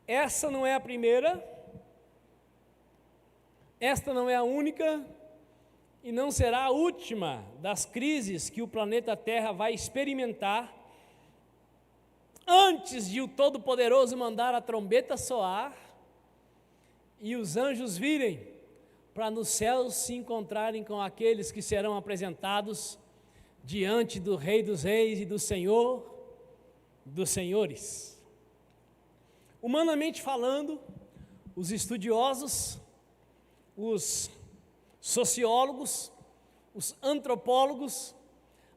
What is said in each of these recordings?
Essa não é a primeira, esta não é a única e não será a última das crises que o planeta Terra vai experimentar antes de o Todo-Poderoso mandar a trombeta soar e os anjos virem para nos céus se encontrarem com aqueles que serão apresentados diante do Rei dos Reis e do Senhor dos Senhores. Humanamente falando, os estudiosos, os sociólogos, os antropólogos,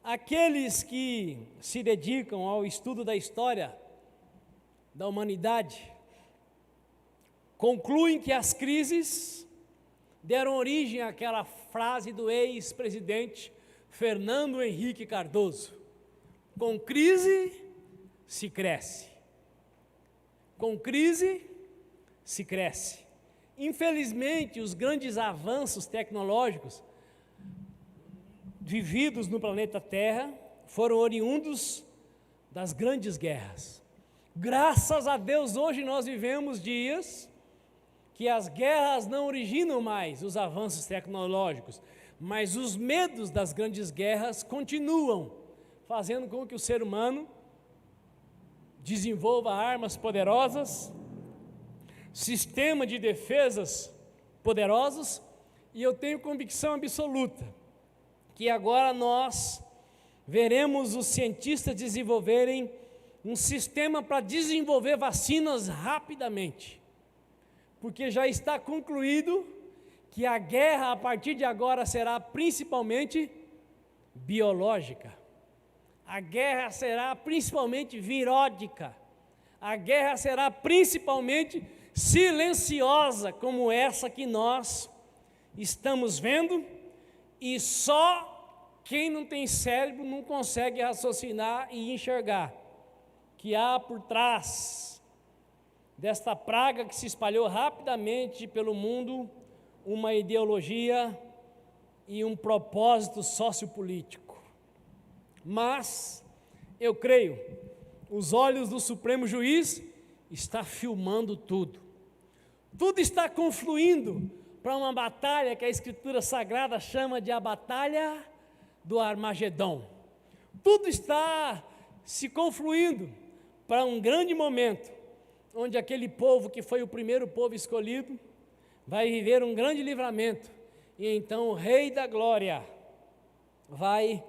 aqueles que se dedicam ao estudo da história da humanidade, concluem que as crises deram origem àquela frase do ex-presidente Fernando Henrique Cardoso: com crise se cresce. Com crise se cresce. Infelizmente, os grandes avanços tecnológicos vividos no planeta Terra foram oriundos das grandes guerras. Graças a Deus, hoje nós vivemos dias que as guerras não originam mais os avanços tecnológicos, mas os medos das grandes guerras continuam fazendo com que o ser humano desenvolva armas poderosas, sistema de defesas poderosos, e eu tenho convicção absoluta que agora nós veremos os cientistas desenvolverem um sistema para desenvolver vacinas rapidamente, porque já está concluído que a guerra a partir de agora será principalmente biológica. A guerra será principalmente viródica, a guerra será principalmente silenciosa, como essa que nós estamos vendo, e só quem não tem cérebro não consegue raciocinar e enxergar que há por trás desta praga que se espalhou rapidamente pelo mundo uma ideologia e um propósito sociopolítico. Mas, eu creio, os olhos do Supremo Juiz estão filmando tudo. Tudo está confluindo para uma batalha que a Escritura Sagrada chama de a Batalha do Armagedon. Tudo está se confluindo para um grande momento, onde aquele povo que foi o primeiro povo escolhido, vai viver um grande livramento, e então o Rei da Glória vai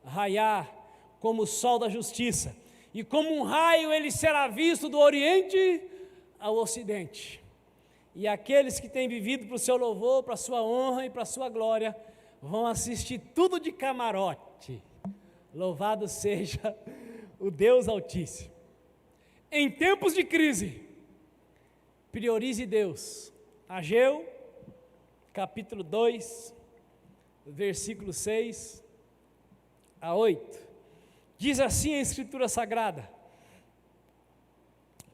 raiar como o sol da justiça, e como um raio ele será visto do Oriente ao Ocidente, e aqueles que têm vivido para o seu louvor, para a sua honra e para a sua glória, vão assistir tudo de camarote. Louvado seja o Deus Altíssimo. Em tempos de crise, priorize Deus. Ageu, capítulo 2, versículo 6 a 8, diz assim a Escritura Sagrada: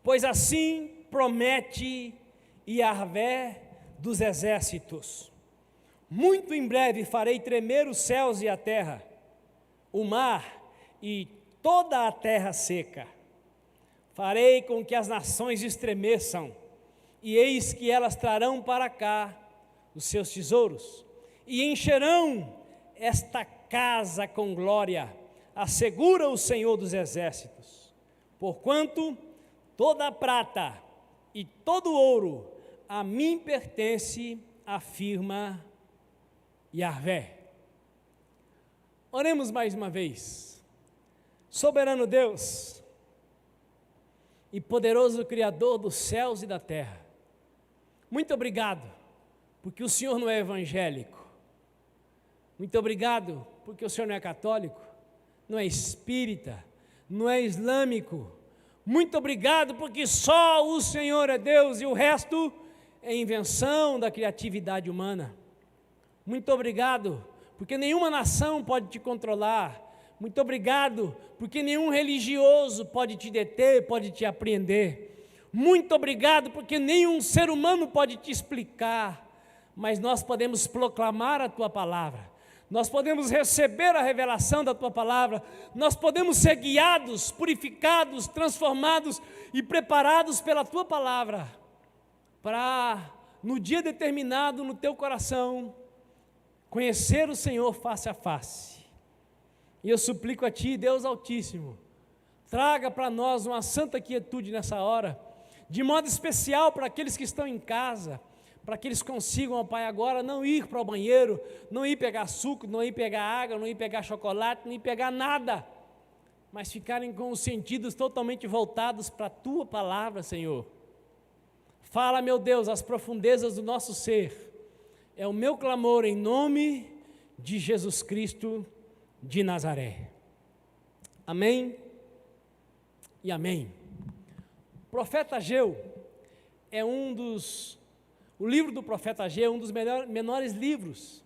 pois assim promete Yahvé dos exércitos, muito em breve farei tremer os céus e a terra, o mar e toda a terra seca, farei com que as nações estremeçam, e eis que elas trarão para cá os seus tesouros, e encherão esta casa com glória, assegura o Senhor dos exércitos, porquanto toda a prata e todo o ouro a mim pertence, afirma Yahvé. Oremos mais uma vez. Soberano Deus e poderoso Criador dos céus e da terra, muito obrigado, porque o Senhor não é evangélico. Muito obrigado, porque o Senhor não é católico, não é espírita, não é islâmico. Muito obrigado, porque só o Senhor é Deus e o resto é invenção da criatividade humana. Muito obrigado, porque nenhuma nação pode te controlar. Muito obrigado, porque nenhum religioso pode te deter, pode te apreender. Muito obrigado, porque nenhum ser humano pode te explicar, mas nós podemos proclamar a Tua palavra. nós podemos receber a revelação da Tua palavra, nós podemos ser guiados, purificados, transformados e preparados pela Tua palavra, para, no dia determinado no Teu coração, conhecer o Senhor face a face. E eu suplico a Ti, Deus Altíssimo, traga para nós uma santa quietude nessa hora, de modo especial para aqueles que estão em casa, para que eles consigam, ó Pai, agora não ir para o banheiro, não ir pegar suco, não ir pegar água, não ir pegar chocolate, não ir pegar nada, mas ficarem com os sentidos totalmente voltados para a Tua palavra, Senhor. Fala, meu Deus, as profundezas do nosso ser, é o meu clamor em nome de Jesus Cristo de Nazaré. Amém e amém. O profeta Ageu é o livro do profeta Ageu é um dos menores livros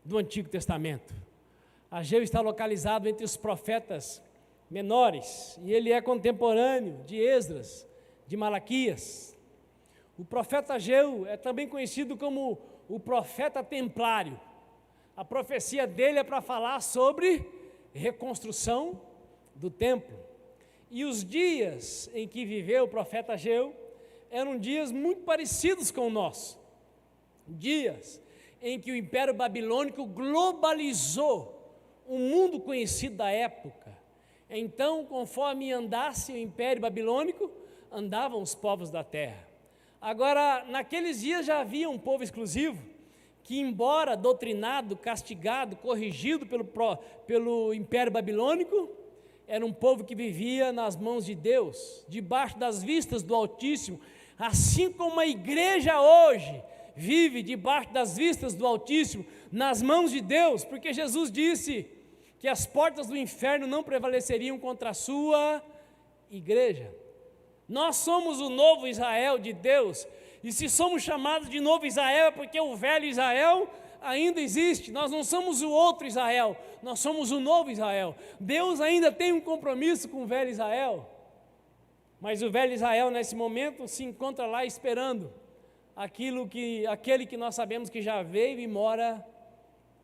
do Antigo Testamento. Ageu está localizado entre os profetas menores, e ele é contemporâneo de Esdras, de Malaquias. O profeta Ageu é também conhecido como o profeta templário. A profecia dele é para falar sobre reconstrução do templo. E os dias em que viveu o profeta Ageu eram dias muito parecidos com o nosso. Dias em que o Império Babilônico globalizou o mundo conhecido da época. Então, conforme andasse o Império Babilônico, andavam os povos da terra. Agora, naqueles dias já havia um povo exclusivo, que embora doutrinado, castigado, corrigido pelo Império Babilônico, era um povo que vivia nas mãos de Deus, debaixo das vistas do Altíssimo, assim como a igreja hoje vive debaixo das vistas do Altíssimo, nas mãos de Deus, porque Jesus disse que as portas do inferno não prevaleceriam contra a sua igreja. Nós somos o novo Israel de Deus, e se somos chamados de novo Israel é porque o velho Israel ainda existe. Nós não somos o outro Israel, nós somos o novo Israel. Deus ainda tem um compromisso com o velho Israel, mas o velho Israel nesse momento se encontra lá esperando aquele que nós sabemos que já veio e mora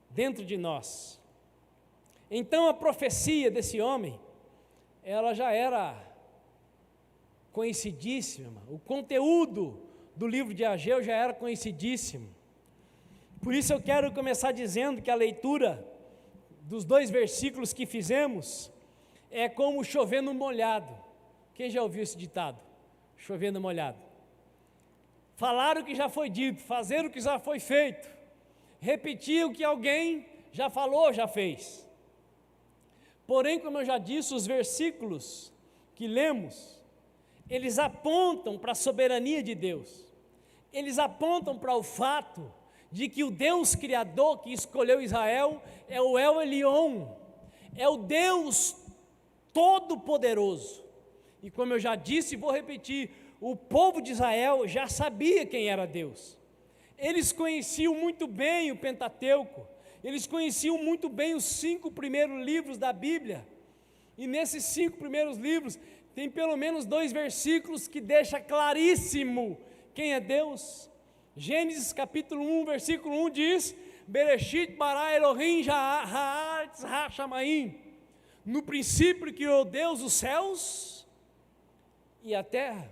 dentro de nós. Então a profecia desse homem, ela já era conhecidíssima, o conteúdo do livro de Ageu já era conhecidíssimo. Por isso eu quero começar dizendo que a leitura dos 2 versículos que fizemos é como chover no molhado. Quem já ouviu esse ditado? Chover no molhado. Falar o que já foi dito, fazer o que já foi feito, repetir o que alguém já falou, já fez. Porém, como eu já disse, os versículos que lemos, eles apontam para a soberania de Deus. Eles apontam para o fato de que o Deus Criador que escolheu Israel é o El Elyon, é o Deus Todo-Poderoso. E como eu já disse e vou repetir, o povo de Israel já sabia quem era Deus. Eles conheciam muito bem o Pentateuco, eles conheciam muito bem os 5 primeiros livros da Bíblia. E nesses 5 primeiros livros, tem pelo menos 2 versículos que deixam claríssimo quem é Deus. Gênesis capítulo 1, versículo 1 diz: Bereshit bara Elohim ha'aretz ha'shamayim. No princípio criou Deus os céus e a terra.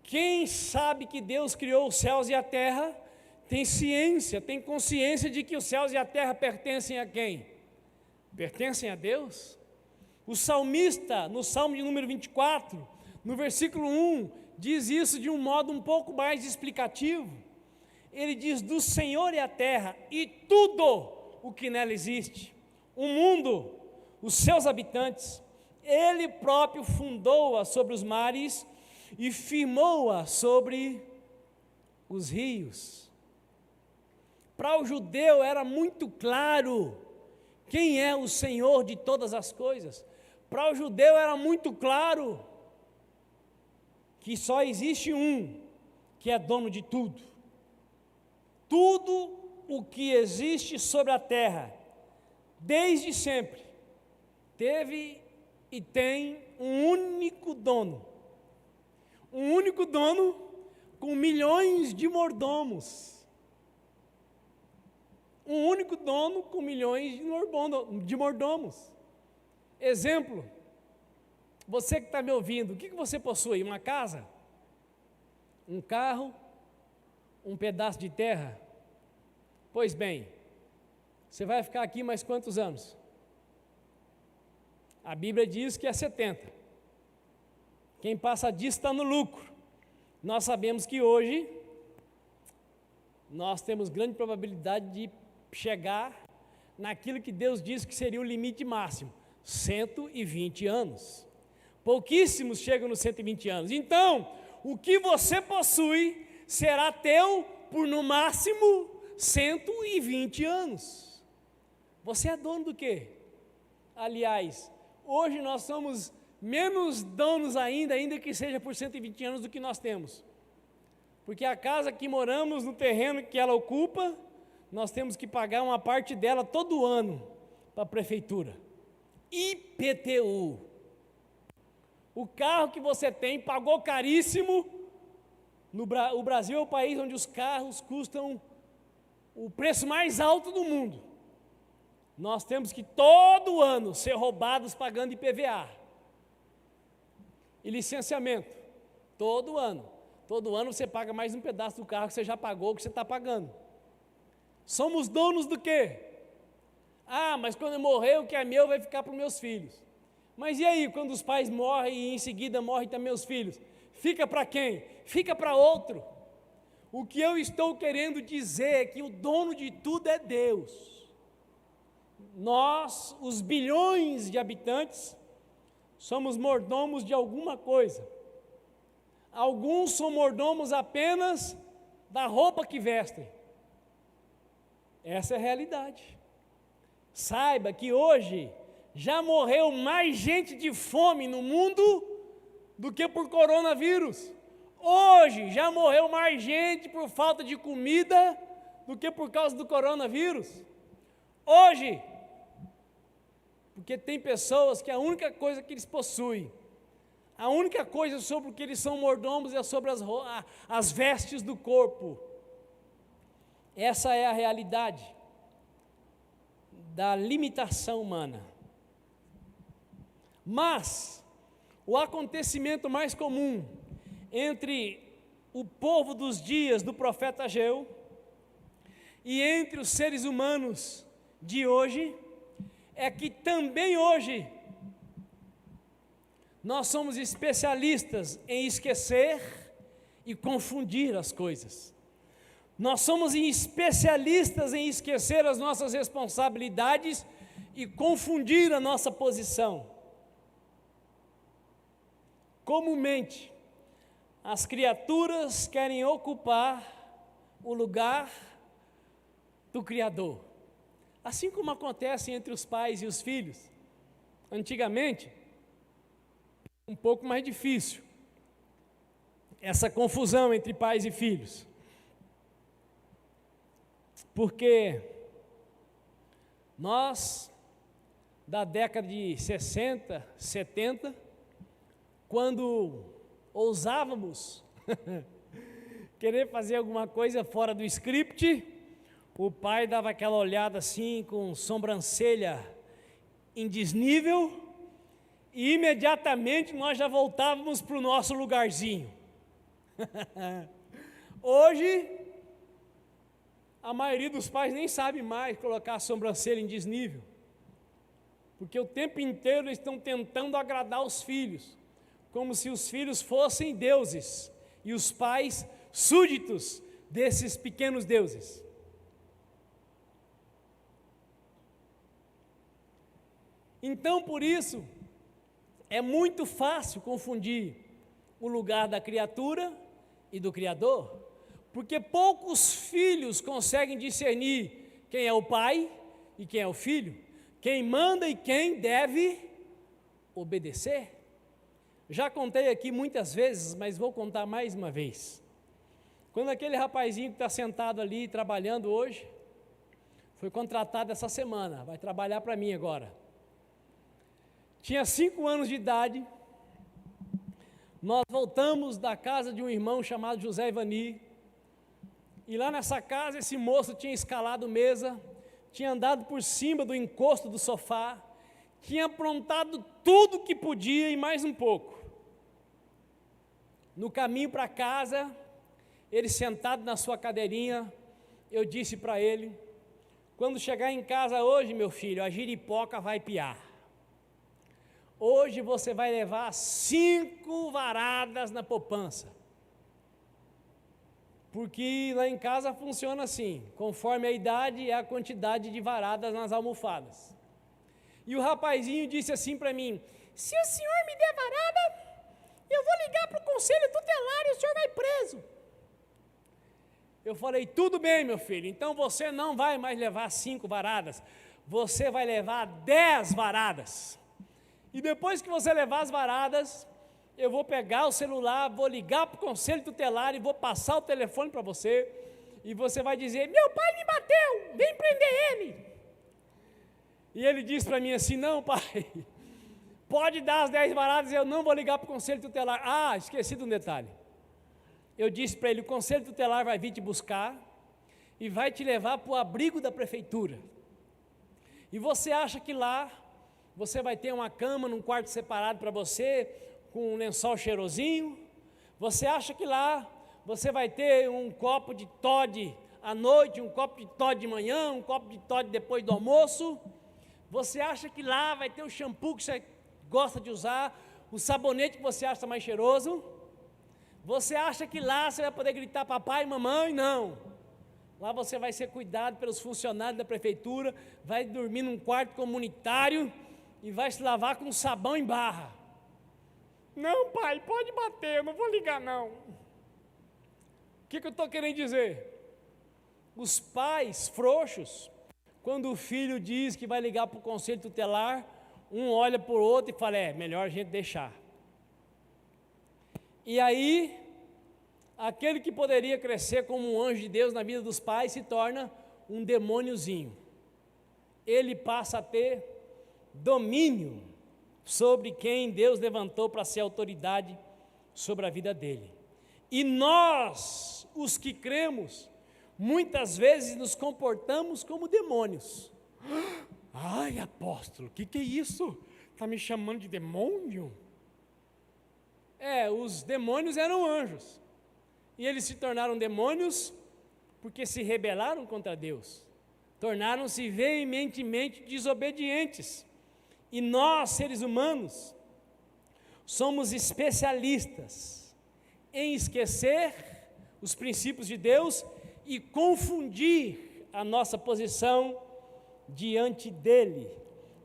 Quem sabe que Deus criou os céus e a terra, tem ciência, tem consciência de que os céus e a terra pertencem a quem? Pertencem a Deus. O salmista, no Salmo de número 24, no versículo 1, diz isso de um modo um pouco mais explicativo. Ele diz: do Senhor é a terra e tudo o que nela existe, o mundo, os seus habitantes. Ele próprio fundou-a sobre os mares e firmou-a sobre os rios. Para o judeu era muito claro quem é o Senhor de todas as coisas. Para o judeu era muito claro que só existe um que é dono de tudo. Tudo o que existe sobre a terra, desde sempre, teve e tem um único dono. Um único dono com milhões de mordomos. Um único dono com milhões de mordomos. Exemplo, você que está me ouvindo, o que você possui? Uma casa? Um carro? Um pedaço de terra? Pois bem, você vai ficar aqui mais quantos anos? A Bíblia diz que é 70. Quem passa disso está no lucro. Nós sabemos que hoje nós temos grande probabilidade de chegar naquilo que Deus disse que seria o limite máximo, 120 anos. Pouquíssimos chegam nos 120 anos. Então, o que você possui será teu por no máximo 120 anos. Você é dono do quê? Aliás, hoje nós somos menos donos ainda que seja por 120 anos do que nós temos. Porque a casa que moramos, no terreno que ela ocupa, nós temos que pagar uma parte dela todo ano para a prefeitura. IPTU. O carro que você tem pagou caríssimo. O Brasil é o país onde os carros custam o preço mais alto do mundo. Nós temos que todo ano ser roubados pagando IPVA. E licenciamento, todo ano. Todo ano você paga mais um pedaço do carro que você já pagou, que você está pagando. Somos donos do quê? Ah, mas quando eu morrer, o que é meu vai ficar para os meus filhos. Mas e aí, quando os pais morrem e em seguida morrem também os filhos? Fica para quem? Fica para outro. O que eu estou querendo dizer é que o dono de tudo é Deus. Nós, os bilhões de habitantes, somos mordomos de alguma coisa. Alguns são mordomos apenas da roupa que vestem. Essa é a realidade. Saiba que hoje já morreu mais gente de fome no mundo do que por coronavírus. Hoje já morreu mais gente por falta de comida do que por causa do coronavírus. Hoje, porque tem pessoas que a única coisa que eles possuem, a única coisa sobre o que eles são mordomos é sobre as vestes do corpo. Essa é a realidade da limitação humana. Mas o acontecimento mais comum entre o povo dos dias do profeta Ageu e entre os seres humanos de hoje é que também hoje nós somos especialistas em esquecer e confundir as coisas. Nós somos especialistas em esquecer as nossas responsabilidades e confundir a nossa posição. Comumente, as criaturas querem ocupar o lugar do Criador. Assim como acontece entre os pais e os filhos. Antigamente, um pouco mais difícil essa confusão entre pais e filhos. Porque nós, da década de 60, 70, quando ousávamos querer fazer alguma coisa fora do script, o pai dava aquela olhada assim, com sobrancelha em desnível, e imediatamente nós já voltávamos para o nosso lugarzinho. Hoje, a maioria dos pais nem sabe mais colocar a sobrancelha em desnível, porque o tempo inteiro eles estão tentando agradar os filhos, como se os filhos fossem deuses e os pais súditos desses pequenos deuses. Então, por isso, é muito fácil confundir o lugar da criatura e do Criador, porque poucos filhos conseguem discernir quem é o pai e quem é o filho, quem manda e quem deve obedecer. Já contei aqui muitas vezes, mas vou contar mais uma vez. Quando aquele rapazinho que está sentado ali trabalhando hoje, foi contratado essa semana, vai trabalhar para mim agora. Tinha 5 anos de idade, nós voltamos da casa de um irmão chamado José Ivani, e lá nessa casa esse moço tinha escalado mesa tinha andado por cima do encosto do sofá, tinha aprontado tudo que podia e mais um pouco. No caminho para casa, ele sentado na sua cadeirinha, eu disse para ele: quando chegar em casa hoje, meu filho, a giripoca vai piar. Hoje você vai levar 5 varadas na poupança. Porque lá em casa funciona assim, conforme a idade é a quantidade de varadas nas almofadas. E o rapazinho disse assim para mim: se o senhor me der varada, eu vou ligar para o conselho tutelar e o senhor vai preso. Eu falei: tudo bem, meu filho, então você não vai mais levar 5 varadas, você vai levar 10 varadas. E depois que você levar as varadas, eu vou pegar o celular, vou ligar para o conselho tutelar e vou passar o telefone para você, e você vai dizer: meu pai me bateu, vem prender ele. E ele disse para mim assim: não, pai, pode dar as 10 varadas, eu não vou ligar para o conselho tutelar. Ah, esqueci de um detalhe. Eu disse para ele: o conselho tutelar vai vir te buscar e vai te levar para o abrigo da prefeitura. E você acha que lá você vai ter uma cama num quarto separado para você, com um lençol cheirosinho? Você acha que lá você vai ter um copo de Toddy à noite, um copo de Toddy de manhã, um copo de Toddy depois do almoço? Você acha que lá vai ter o shampoo que você gosta de usar, o sabonete que você acha mais cheiroso? Você acha que lá você vai poder gritar papai e mamãe? Não. Lá você vai ser cuidado pelos funcionários da prefeitura, vai dormir num quarto comunitário e vai se lavar com sabão em barra. Não, pai, pode bater, eu não vou ligar não. O que eu estou querendo dizer? Os pais frouxos, quando o filho diz que vai ligar para o conselho tutelar, um olha para o outro e fala: é melhor a gente deixar. E aí, aquele que poderia crescer como um anjo de Deus na vida dos pais se torna um demôniozinho. Ele passa a ter domínio sobre quem Deus levantou para ser autoridade sobre a vida dele. E nós, os que cremos, muitas vezes nos comportamos como demônios. Ai, apóstolo, o que é isso? Está me chamando de demônio? Os demônios eram anjos. E eles se tornaram demônios porque se rebelaram contra Deus. Tornaram-se veementemente desobedientes. E nós, seres humanos, somos especialistas em esquecer os princípios de Deus e confundir a nossa posição diante dele.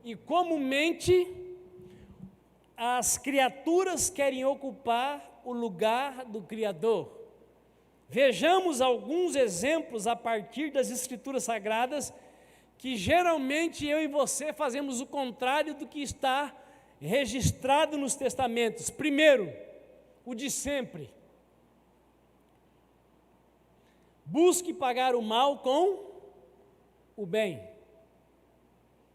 E comumente as criaturas querem ocupar o lugar do Criador. Vejamos alguns exemplos a partir das Escrituras Sagradas, que geralmente eu e você fazemos o contrário do que está registrado nos testamentos. Primeiro, o de sempre: busque pagar o mal com o bem.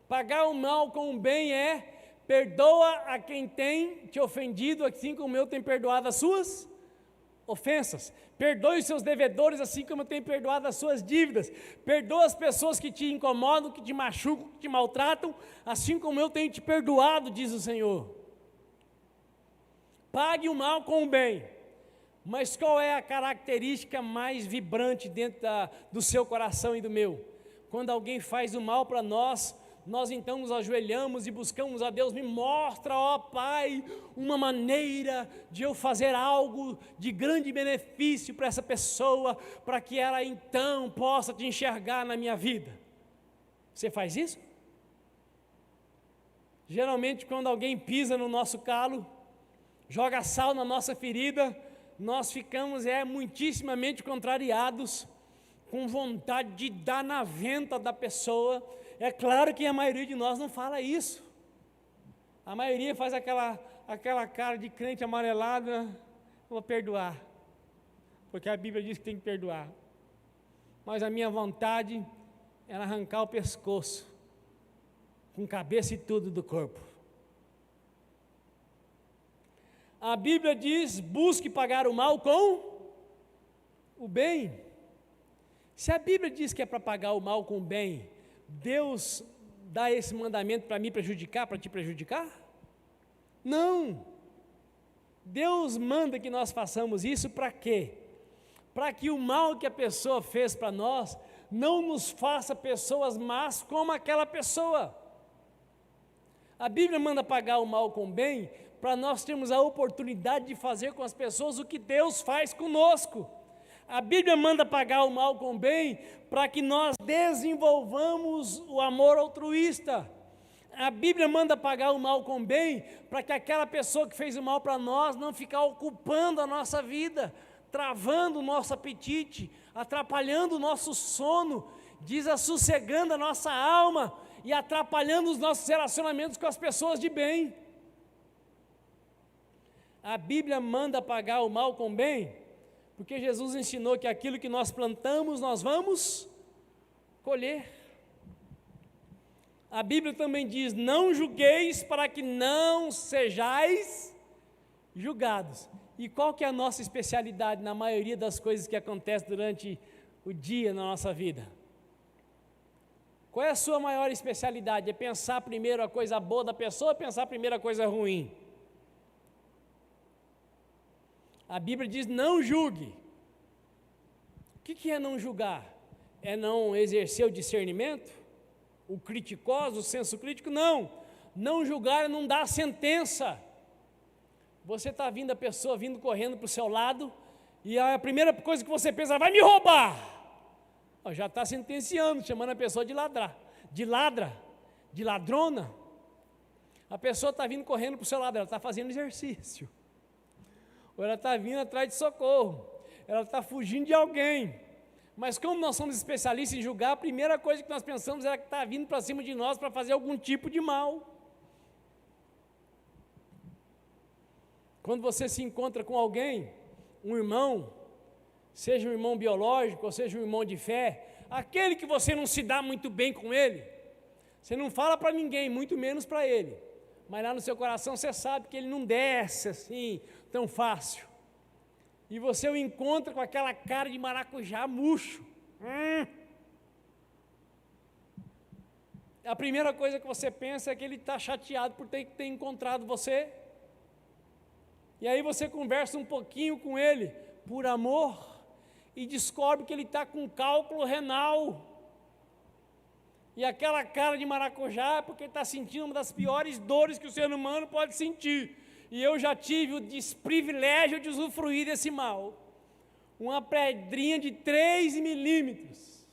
Pagar o mal com o bem é: perdoa a quem tem te ofendido, assim como eu tenho perdoado as suas ofensas. Perdoe os seus devedores, assim como eu tenho perdoado as suas dívidas. Perdoa as pessoas que te incomodam, que te machucam, que te maltratam, assim como eu tenho te perdoado, diz o Senhor. Pague o mal com o bem. Mas qual é a característica mais vibrante dentro do seu coração e do meu? Quando alguém faz o mal para nós, nós então nos ajoelhamos e buscamos a Deus: me mostra, ó Pai, uma maneira de eu fazer algo de grande benefício para essa pessoa, para que ela então possa te enxergar na minha vida. Você faz isso? Geralmente, quando alguém pisa no nosso calo, joga sal na nossa ferida, nós ficamos muitíssimamente contrariados, com vontade de dar na venta da pessoa. É claro que a maioria de nós não fala isso. A maioria faz aquela cara de crente amarelada: vou perdoar, porque a Bíblia diz que tem que perdoar. Mas a minha vontade era arrancar o pescoço, com cabeça e tudo do corpo. A Bíblia diz: busque pagar o mal com o bem. Se a Bíblia diz que é para pagar o mal com o bem, Deus dá esse mandamento para me prejudicar, para te prejudicar? Não. Deus manda que nós façamos isso para quê? Para que o mal que a pessoa fez para nós não nos faça pessoas más como aquela pessoa. A Bíblia manda pagar o mal com o bem para nós termos a oportunidade de fazer com as pessoas o que Deus faz conosco. A Bíblia manda pagar o mal com o bem para que nós desenvolvamos o amor altruísta. A Bíblia manda pagar o mal com o bem para que aquela pessoa que fez o mal para nós não fique ocupando a nossa vida, travando o nosso apetite, atrapalhando o nosso sono, desassossegando a nossa alma e atrapalhando os nossos relacionamentos com as pessoas de bem. A Bíblia manda pagar o mal com o bem, porque Jesus ensinou que aquilo que nós plantamos, nós vamos colher. A Bíblia também diz: não julgueis para que não sejais julgados. E qual que é a nossa especialidade na maioria das coisas que acontecem durante o dia na nossa vida? Qual é a sua maior especialidade? É pensar primeiro a coisa boa da pessoa ou pensar primeiro a coisa ruim? A Bíblia diz: não julgue. O que é não julgar? É não exercer o discernimento? O criticoso, o senso crítico? Não. Não julgar é não dar sentença. Você está vindo, a pessoa vindo correndo para o seu lado, e a primeira coisa que você pensa: vai me roubar. Já está sentenciando, chamando a pessoa de ladra, de ladrona. A pessoa está vindo correndo para o seu lado, ela está fazendo exercício. Ou ela está vindo atrás de socorro, ela está fugindo de alguém. Mas como nós somos especialistas em julgar, a primeira coisa que nós pensamos é que está vindo para cima de nós para fazer algum tipo de mal. Quando você se encontra com alguém, um irmão, seja um irmão biológico ou seja um irmão de fé, aquele que você não se dá muito bem com ele, você não fala para ninguém, muito menos para ele, mas lá no seu coração você sabe que ele não desce assim tão fácil, e você o encontra com aquela cara de maracujá murcho. A primeira coisa que você pensa é que ele está chateado por ter encontrado você. E aí você conversa um pouquinho com ele, por amor, e descobre que ele está com cálculo renal. E aquela cara de maracujá é porque ele está sentindo uma das piores dores que o ser humano pode sentir. E eu já tive o desprivilégio de usufruir desse mal. Uma pedrinha de 3 milímetros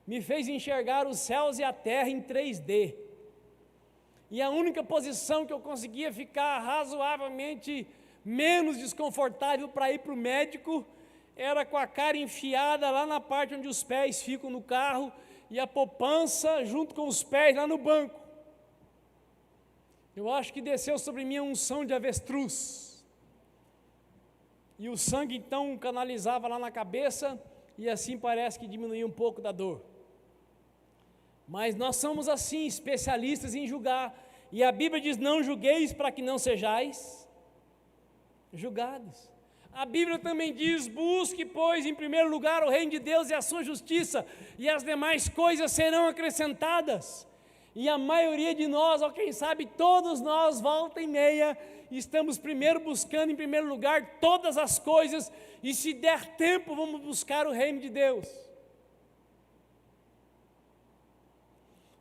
me fez enxergar os céus e a terra em 3D. E a única posição que eu conseguia ficar razoavelmente menos desconfortável para ir para o médico era com a cara enfiada lá na parte onde os pés ficam no carro e a poupança junto com os pés lá no banco. Eu acho que desceu sobre mim a unção de avestruz. E o sangue então canalizava lá na cabeça e assim parece que diminuía um pouco da dor. Mas nós somos assim, especialistas em julgar. E a Bíblia diz: não julgueis para que não sejais julgados. A Bíblia também diz: busque, pois, em primeiro lugar o reino de Deus e a sua justiça, e as demais coisas serão acrescentadas. E a maioria de nós, ou quem sabe todos nós, volta e meia, estamos primeiro buscando em primeiro lugar todas as coisas, e se der tempo vamos buscar o reino de Deus.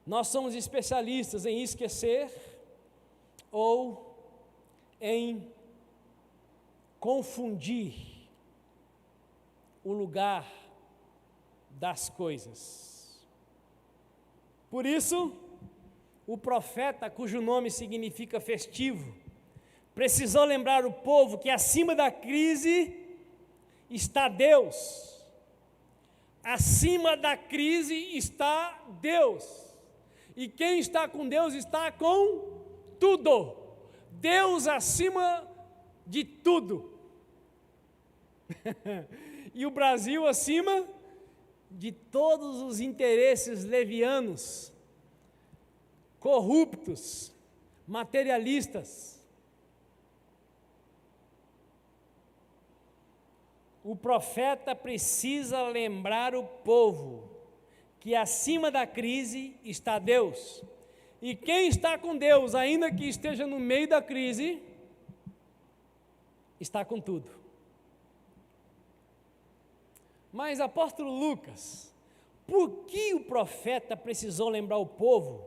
Nós somos especialistas em esquecer ou em confundir o lugar das coisas. Por isso, o profeta, cujo nome significa festivo, precisou lembrar o povo que acima da crise está Deus. Acima da crise está Deus. E quem está com Deus está com tudo. Deus acima de tudo. E o Brasil acima de todos os interesses levianos, corruptos, materialistas. O profeta precisa lembrar o povo que acima da crise está Deus. E quem está com Deus, ainda que esteja no meio da crise, está com tudo. Mas, apóstolo Lucas, por que o profeta precisou lembrar o povo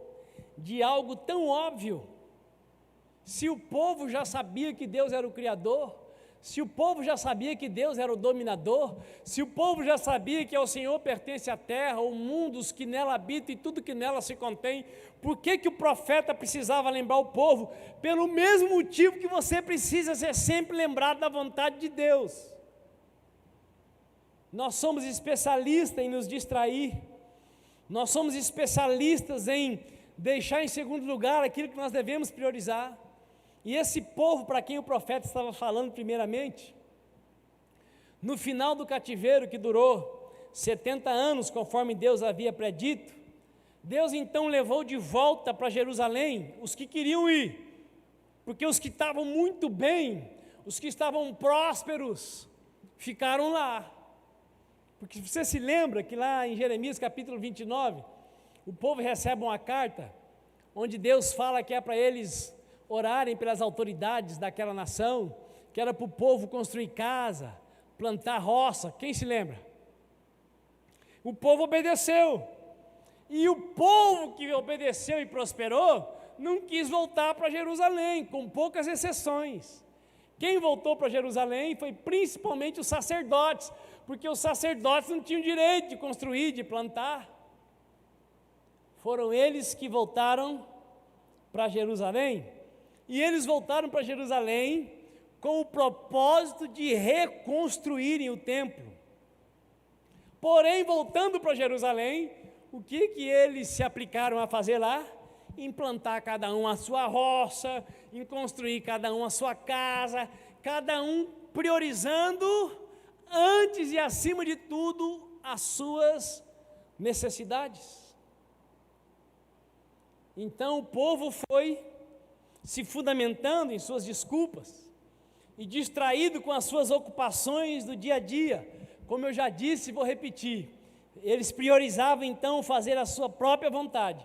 de algo tão óbvio? Se o povo já sabia que Deus era o Criador, se o povo já sabia que Deus era o dominador, se o povo já sabia que ao Senhor pertence a terra, o mundo, os que nela habitam e tudo que nela se contém, por que o profeta precisava lembrar o povo? Pelo mesmo motivo que você precisa ser sempre lembrado da vontade de Deus. Nós somos especialistas em nos distrair, nós somos especialistas em deixar em segundo lugar aquilo que nós devemos priorizar. E esse povo para quem o profeta estava falando primeiramente, no final do cativeiro que durou 70 anos, conforme Deus havia predito, Deus então levou de volta para Jerusalém os que queriam ir, porque os que estavam muito bem, os que estavam prósperos, ficaram lá. Porque você se lembra que lá em Jeremias capítulo 29, o povo recebe uma carta, onde Deus fala que é para eles orarem pelas autoridades daquela nação, que era para o povo construir casa, plantar roça. Quem se lembra? O povo obedeceu, e o povo que obedeceu e prosperou, não quis voltar para Jerusalém, com poucas exceções. Quem voltou para Jerusalém foi principalmente os sacerdotes, porque os sacerdotes não tinham direito de construir, de plantar. Foram eles que voltaram para Jerusalém, e eles voltaram para Jerusalém com o propósito de reconstruírem o templo. Porém, voltando para Jerusalém, o que eles se aplicaram a fazer lá? Implantar cada um a sua roça, em construir cada um a sua casa, cada um priorizando, antes e acima de tudo, as suas necessidades. Então o povo foi se fundamentando em suas desculpas e distraído com as suas ocupações do dia a dia. Como eu já disse e vou repetir, eles priorizavam então fazer a sua própria vontade,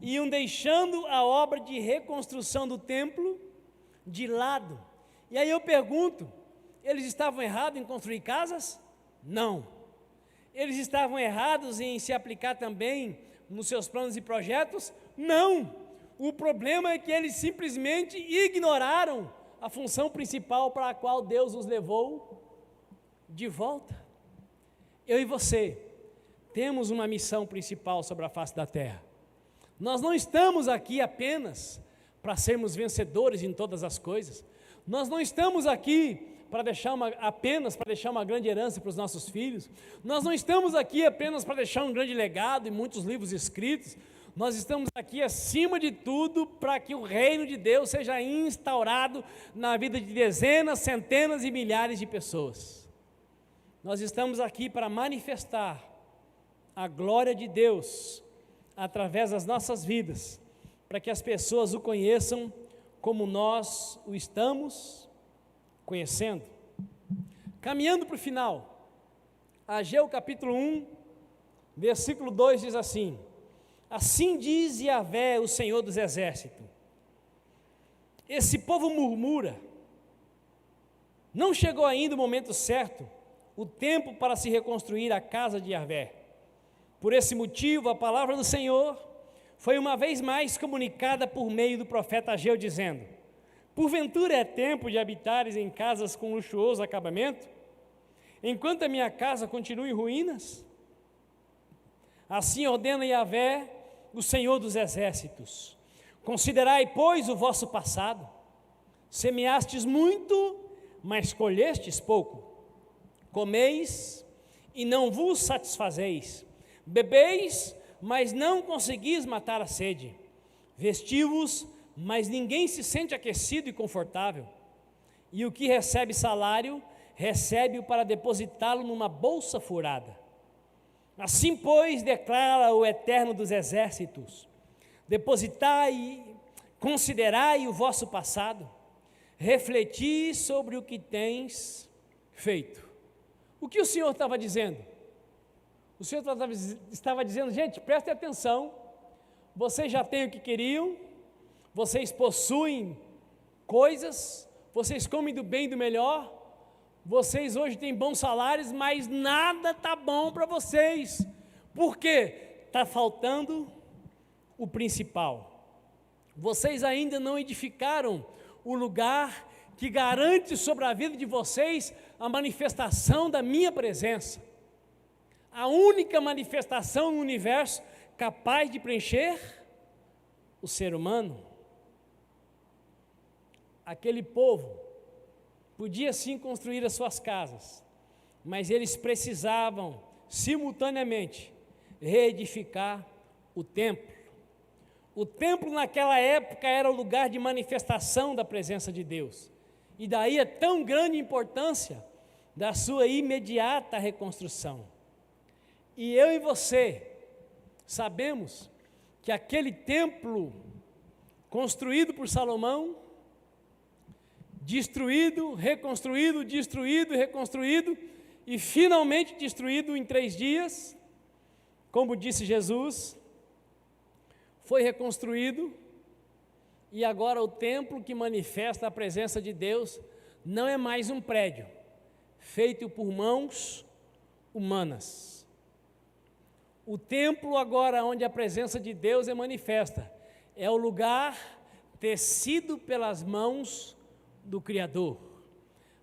iam deixando a obra de reconstrução do templo de lado. E aí eu pergunto, eles estavam errados em construir casas? Não. Eles estavam errados em se aplicar também nos seus planos e projetos? Não. O problema é que eles simplesmente ignoraram a função principal para a qual Deus os levou de volta. Eu e você temos uma missão principal sobre a face da terra. Nós não estamos aqui apenas para sermos vencedores em todas as coisas. Nós não estamos aqui apenas para deixar uma grande herança para os nossos filhos. Nós não estamos aqui apenas para deixar um grande legado e muitos livros escritos. Nós estamos aqui, acima de tudo, para que o reino de Deus seja instaurado na vida de dezenas, centenas e milhares de pessoas. Nós estamos aqui para manifestar a glória de Deus através das nossas vidas, para que as pessoas o conheçam como nós o estamos conhecendo. Caminhando para o final, Ageu capítulo 1, versículo 2 diz assim: assim diz Yahvé, o Senhor dos exércitos, esse povo murmura, não chegou ainda o momento certo, o tempo para se reconstruir a casa de Yahvé. Por esse motivo, a palavra do Senhor foi uma vez mais comunicada por meio do profeta Ageu, dizendo: porventura é tempo de habitares em casas com luxuoso acabamento, enquanto a minha casa continua em ruínas? Assim ordena Yahvé, o Senhor dos exércitos: considerai, pois, o vosso passado. Semeastes muito, mas colhestes pouco. Comeis e não vos satisfazeis. Bebeis, mas não conseguis matar a sede. Vestiu-vos, mas ninguém se sente aquecido e confortável. E o que recebe salário, recebe-o para depositá-lo numa bolsa furada. Assim, pois, declara o Eterno dos exércitos: depositai, considerai o vosso passado, refleti sobre o que tens feito. O que o Senhor estava dizendo? O Senhor estava dizendo, gente, prestem atenção, vocês já têm o que queriam, vocês possuem coisas, vocês comem do bem e do melhor, vocês hoje têm bons salários, mas nada está bom para vocês. Por quê? Está faltando o principal. Vocês ainda não edificaram o lugar que garante sobre a vida de vocês a manifestação da minha presença. A única manifestação no universo capaz de preencher o ser humano. Aquele povo podia sim construir as suas casas, mas eles precisavam simultaneamente reedificar o templo. O templo naquela época era o lugar de manifestação da presença de Deus. E daí a tão grande importância da sua imediata reconstrução. E eu e você sabemos que aquele templo construído por Salomão, destruído, reconstruído, destruído, reconstruído e finalmente destruído em 3 dias, como disse Jesus, foi reconstruído. E agora o templo que manifesta a presença de Deus não é mais um prédio feito por mãos humanas. O templo agora onde a presença de Deus é manifesta é o lugar tecido pelas mãos do Criador.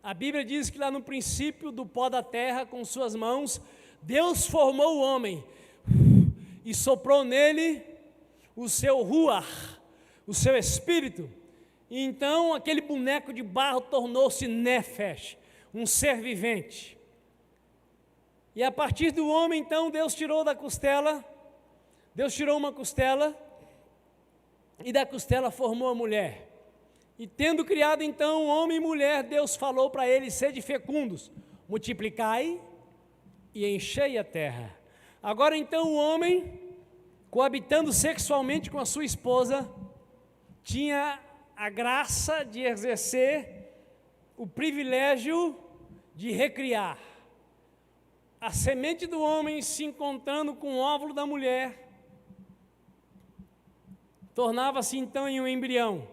A Bíblia diz que lá no princípio do pó da terra com suas mãos Deus formou o homem e soprou nele o seu ruach, o seu espírito, e então aquele boneco de barro tornou-se nefesh, um ser vivente. E a partir do homem, então, Deus tirou uma costela, e da costela formou a mulher. E tendo criado então homem e mulher, Deus falou para eles: sede fecundos, multiplicai e enchei a terra. Agora então o homem, coabitando sexualmente com a sua esposa, tinha a graça de exercer o privilégio de recriar. A semente do homem se encontrando com o óvulo da mulher, tornava-se então em um embrião.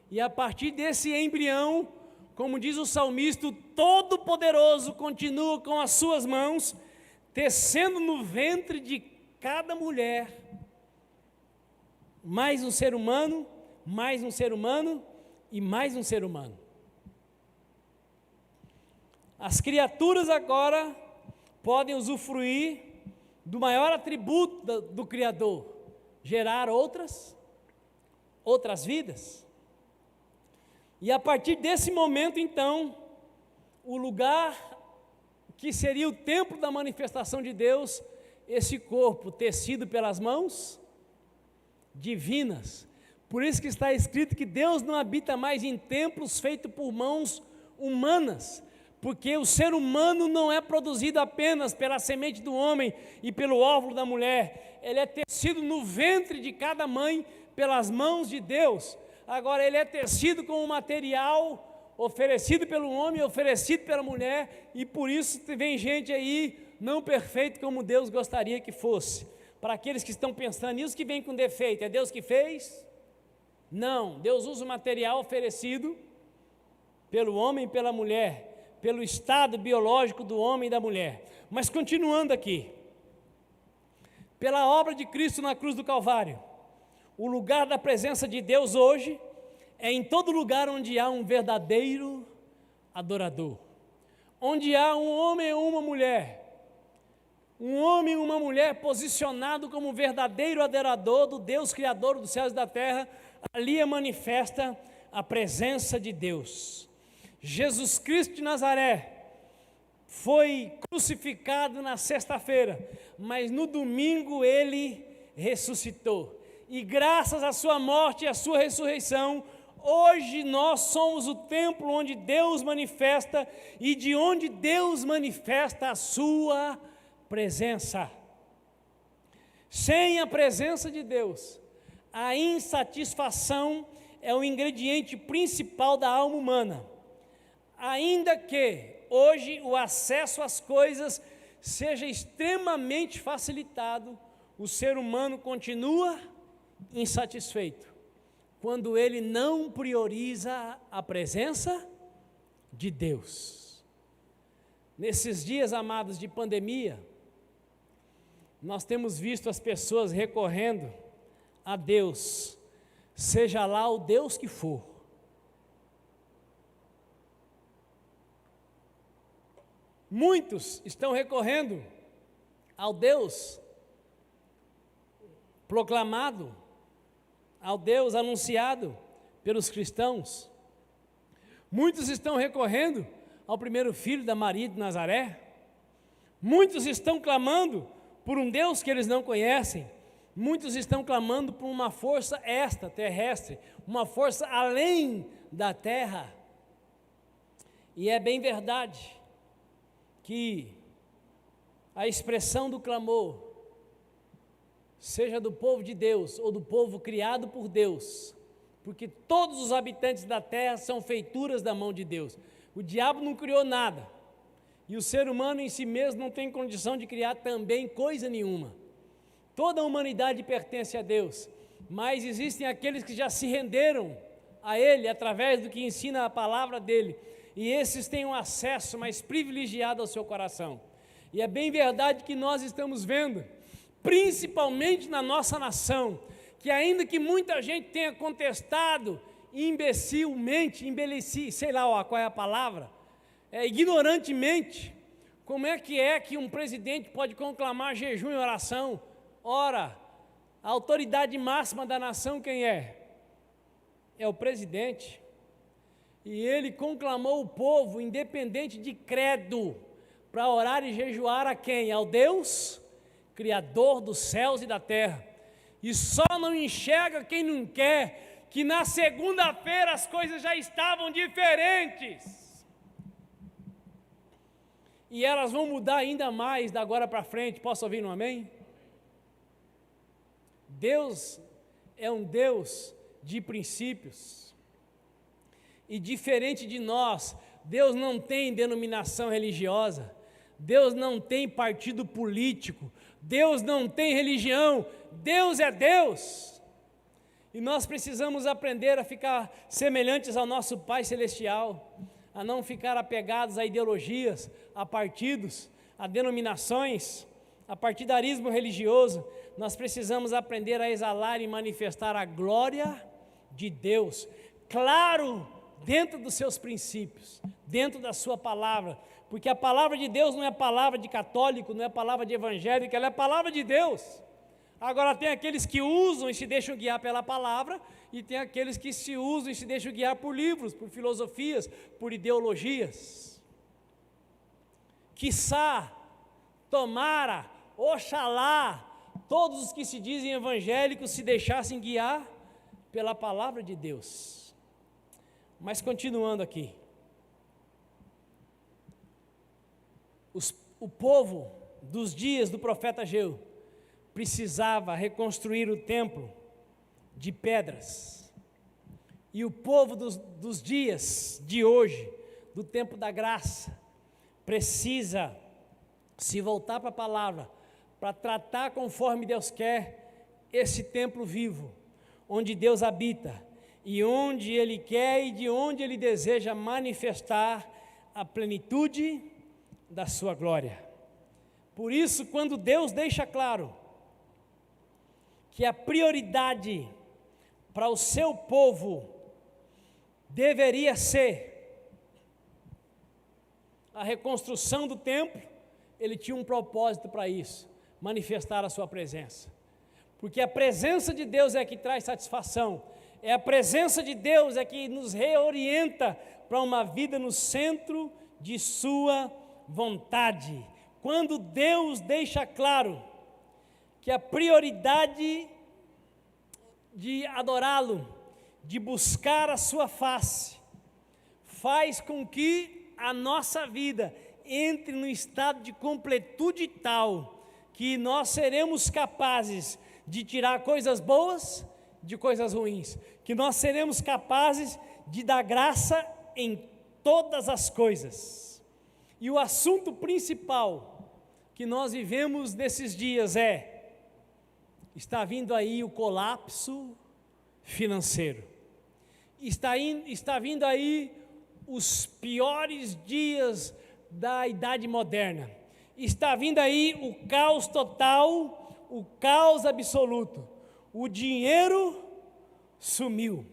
E a partir desse embrião, como diz o salmista, o Todo-Poderoso continua com as suas mãos, tecendo no ventre de cada mulher mais um ser humano, mais um ser humano e mais um ser humano. As criaturas agora podem usufruir do maior atributo do Criador, gerar outras vidas. E a partir desse momento, então, o lugar que seria o templo da manifestação de Deus, esse corpo tecido pelas mãos divinas. Por isso que está escrito que Deus não habita mais em templos feitos por mãos humanas, porque o ser humano não é produzido apenas pela semente do homem e pelo óvulo da mulher, ele é tecido no ventre de cada mãe pelas mãos de Deus. Agora ele é tecido com um material oferecido pelo homem, oferecido pela mulher, e por isso vem gente aí não perfeito como Deus gostaria que fosse. Para aqueles que estão pensando, e os que vêm com defeito, é Deus que fez? Não, Deus usa o material oferecido pelo homem e pela mulher, pelo estado biológico do homem e da mulher. Mas continuando aqui, pela obra de Cristo na cruz do Calvário, o lugar da presença de Deus hoje é em todo lugar onde há um verdadeiro adorador, onde há um homem e uma mulher posicionado como verdadeiro adorador do Deus Criador dos céus e da terra. Ali é manifesta a presença de Deus. Jesus Cristo de Nazaré foi crucificado na sexta-feira, mas no domingo ele ressuscitou. E graças à sua morte e à sua ressurreição, hoje nós somos o templo onde Deus manifesta e de onde Deus manifesta a sua presença. Sem a presença de Deus, a insatisfação é o ingrediente principal da alma humana. Ainda que hoje o acesso às coisas seja extremamente facilitado, o ser humano continua insatisfeito, quando ele não prioriza a presença de Deus. Nesses dias, amados, de pandemia, nós temos visto as pessoas recorrendo a Deus, seja lá o Deus que for. Muitos estão recorrendo ao Deus proclamado, ao Deus anunciado pelos cristãos. Muitos estão recorrendo ao primeiro filho da Maria de Nazaré. Muitos estão clamando por um Deus que eles não conhecem. Muitos estão clamando por uma força extraterrestre, uma força além da terra. E é bem verdade que a expressão do clamor, seja do povo de Deus ou do povo criado por Deus, porque todos os habitantes da terra são feituras da mão de Deus. O diabo não criou nada, e o ser humano em si mesmo não tem condição de criar também coisa nenhuma. Toda a humanidade pertence a Deus, mas existem aqueles que já se renderam a Ele através do que ensina a palavra dEle, e esses têm um acesso mais privilegiado ao seu coração. E é bem verdade que nós estamos vendo, principalmente na nossa nação, que ainda que muita gente tenha contestado imbecilmente, sei lá qual é a palavra, ignorantemente, como é que um presidente pode conclamar jejum e oração? Ora, a autoridade máxima da nação quem é? É o presidente. E ele conclamou o povo, independente de credo, para orar e jejuar a quem? Ao Deus, Criador dos céus e da terra. E só não enxerga quem não quer, que na segunda-feira as coisas já estavam diferentes. E elas vão mudar ainda mais da agora para frente. Posso ouvir um amém? Deus é um Deus de princípios. E diferente de nós, Deus não tem denominação religiosa, Deus não tem partido político, Deus não tem religião, Deus é Deus. E nós precisamos aprender a ficar semelhantes ao nosso Pai Celestial, a não ficar apegados a ideologias, a partidos, a denominações, a partidarismo religioso. Nós precisamos aprender a exalar e manifestar a glória de Deus, claro, dentro dos seus princípios, dentro da sua palavra, porque a palavra de Deus não é palavra de católico, não é palavra de evangélico, ela é palavra de Deus. Agora tem aqueles que usam e se deixam guiar pela palavra, e tem aqueles que se usam e se deixam guiar por livros, por filosofias, por ideologias. Quiçá, tomara, oxalá, todos os que se dizem evangélicos se deixassem guiar pela palavra de Deus. Mas continuando aqui, o povo dos dias do profeta Ageu precisava reconstruir o templo de pedras, e o povo dos dias de hoje, do tempo da graça, precisa se voltar para a palavra, para tratar conforme Deus quer esse templo vivo, onde Deus habita, e onde Ele quer e de onde Ele deseja manifestar a plenitude da sua glória. Por isso, quando Deus deixa claro que a prioridade para o seu povo deveria ser a reconstrução do templo, Ele tinha um propósito para isso, manifestar a sua presença. Porque a presença de Deus é que traz satisfação, é a presença de Deus é que nos reorienta para uma vida no centro de sua vontade. Quando Deus deixa claro que a prioridade de adorá-lo, de buscar a sua face, faz com que a nossa vida entre no estado de completude tal que nós seremos capazes de tirar coisas boas de coisas ruins, que nós seremos capazes de dar graça em todas as coisas. E o assunto principal que nós vivemos nesses dias está vindo aí o colapso financeiro, está vindo aí os piores dias da idade moderna, está vindo aí o caos total, o caos absoluto, o dinheiro sumiu.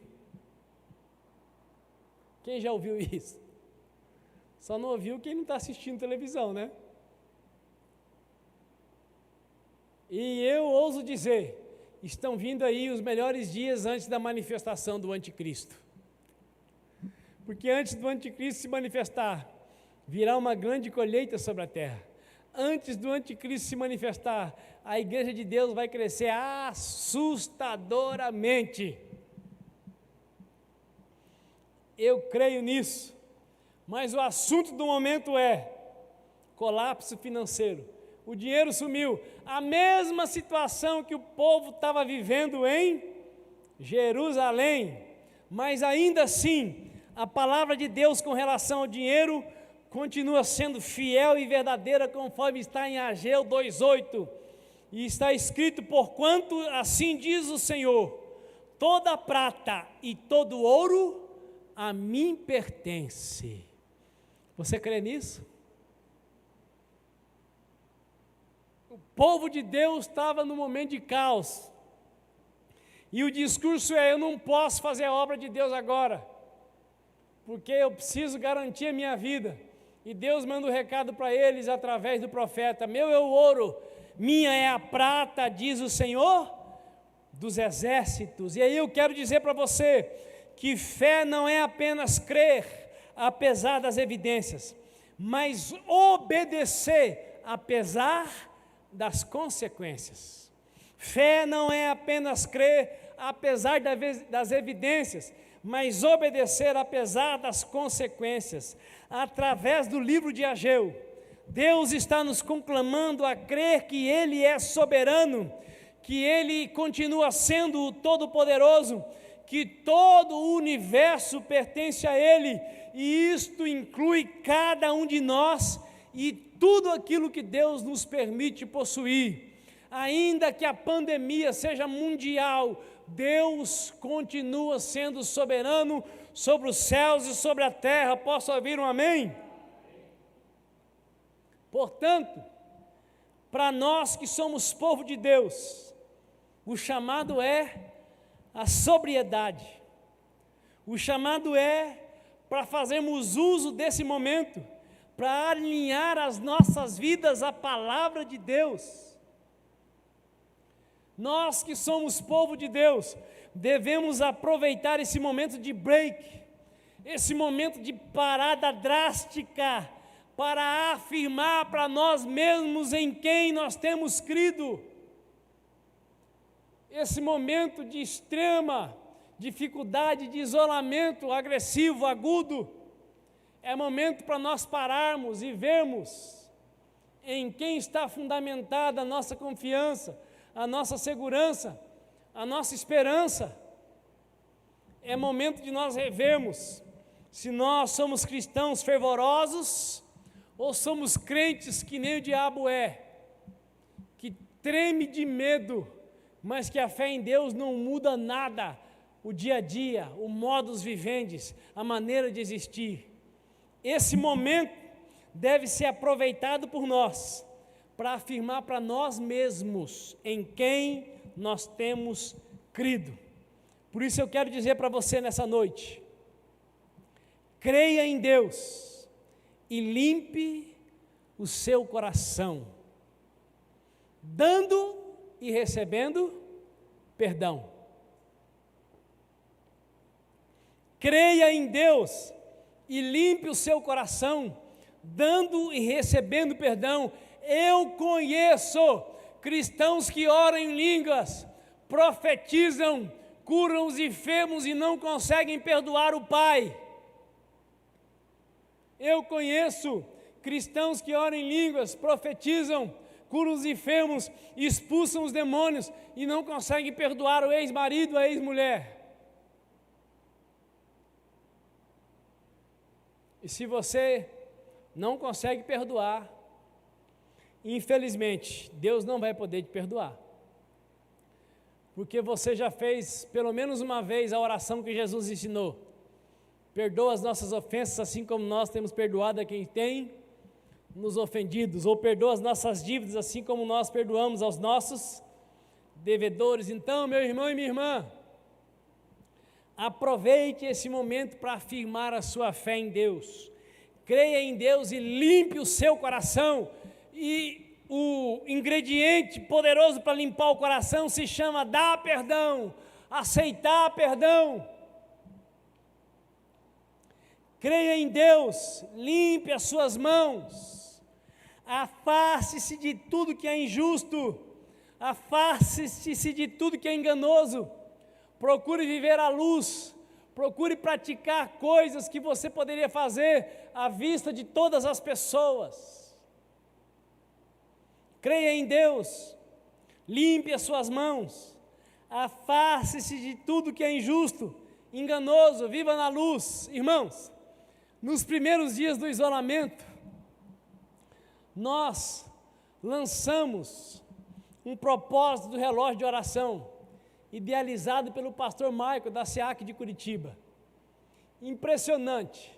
Quem já ouviu isso? Só não ouviu quem não está assistindo televisão, né? E eu ouso dizer, estão vindo aí os melhores dias antes da manifestação do anticristo. Porque antes do anticristo se manifestar, virá uma grande colheita sobre a terra. Antes do anticristo se manifestar, a igreja de Deus vai crescer assustadoramente. Eu creio nisso, mas o assunto do momento é colapso financeiro. O dinheiro sumiu, a mesma situação que o povo estava vivendo em Jerusalém, mas ainda assim, a palavra de Deus com relação ao dinheiro continua sendo fiel e verdadeira, conforme está em Ageu 2:8, e está escrito: porquanto assim diz o Senhor, toda prata e todo ouro a mim pertence. Você crê nisso? O povo de Deus estava no momento de caos, e o discurso é: eu não posso fazer a obra de Deus agora, porque eu preciso garantir a minha vida. E Deus manda o recado para eles através do profeta: meu é o ouro, minha é a prata, diz o Senhor dos exércitos. E aí eu quero dizer para você que fé não é apenas crer apesar das evidências, mas obedecer apesar das consequências. Fé não é apenas crer apesar das evidências, mas obedecer apesar das consequências. Através do livro de Ageu, Deus está nos conclamando a crer que Ele é soberano, que Ele continua sendo o Todo-Poderoso, que todo o universo pertence a Ele, e isto inclui cada um de nós e tudo aquilo que Deus nos permite possuir. Ainda que a pandemia seja mundial, Deus continua sendo soberano sobre os céus e sobre a terra. Posso ouvir um amém? Portanto, para nós que somos povo de Deus, o chamado é a sobriedade. O chamado é para fazermos uso desse momento, para alinhar as nossas vidas à palavra de Deus. Nós que somos povo de Deus, devemos aproveitar esse momento de break, esse momento de parada drástica, para afirmar para nós mesmos em quem nós temos crido. Esse momento de extrema dificuldade, de isolamento agressivo, agudo, é momento para nós pararmos e vermos em quem está fundamentada a nossa confiança, a nossa segurança, a nossa esperança. É momento de nós revermos se nós somos cristãos fervorosos ou somos crentes que nem o diabo é, que treme de medo, mas que a fé em Deus não muda nada, o dia a dia, o modus vivendi, a maneira de existir. Esse momento deve ser aproveitado por nós, para afirmar para nós mesmos em quem nós temos crido. Por isso eu quero dizer para você nessa noite: creia em Deus e limpe o seu coração, dando e recebendo perdão. Creia em Deus e limpe o seu coração, dando e recebendo perdão. Eu conheço cristãos que oram em línguas, profetizam, curam os enfermos e não conseguem perdoar o Pai. Eu conheço cristãos que oram em línguas, profetizam, curam os enfermos, expulsam os demônios e não conseguem perdoar o ex-marido, a ex-mulher. E se você não consegue perdoar, infelizmente, Deus não vai poder te perdoar. Porque você já fez pelo menos uma vez a oração que Jesus ensinou. Perdoa as nossas ofensas, assim como nós temos perdoado a quem tem nos ofendidos. Ou perdoa as nossas dívidas, assim como nós perdoamos aos nossos devedores. Então, meu irmão e minha irmã, aproveite esse momento para afirmar a sua fé em Deus. Creia em Deus e limpe o seu coração. E o ingrediente poderoso para limpar o coração se chama dar perdão, aceitar perdão. Creia em Deus, limpe as suas mãos, afaste-se de tudo que é injusto, afaste-se de tudo que é enganoso, procure viver à luz, procure praticar coisas que você poderia fazer à vista de todas as pessoas. Creia em Deus, limpe as suas mãos, afaste-se de tudo que é injusto, enganoso, viva na luz. Irmãos, nos primeiros dias do isolamento, nós lançamos um propósito do relógio de oração, idealizado pelo pastor Maico, da SEAC de Curitiba. Impressionante.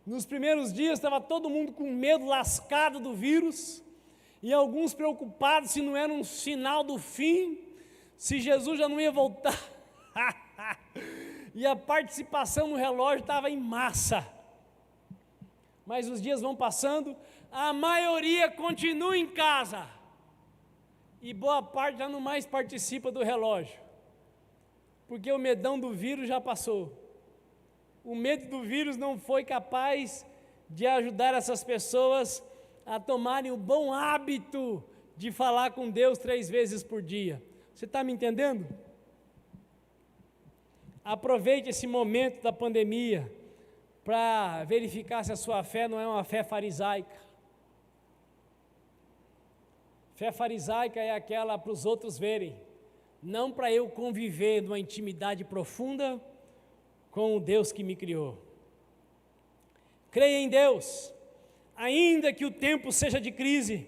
Nos primeiros dias estava todo mundo com medo lascado do vírus, e alguns preocupados se não era um sinal do fim, se Jesus já não ia voltar. E a participação no relógio estava em massa. Mas os dias vão passando, a maioria continua em casa, e boa parte já não mais participa do relógio, porque o medão do vírus já passou. O medo do vírus não foi capaz de ajudar essas pessoas a tomarem o bom hábito de falar com Deus 3 vezes por dia. Você está me entendendo? Aproveite esse momento da pandemia para verificar se a sua fé não é uma fé farisaica. Fé farisaica é aquela para os outros verem, não para eu conviver numa intimidade profunda com o Deus que me criou. Creia em Deus, ainda que o tempo seja de crise,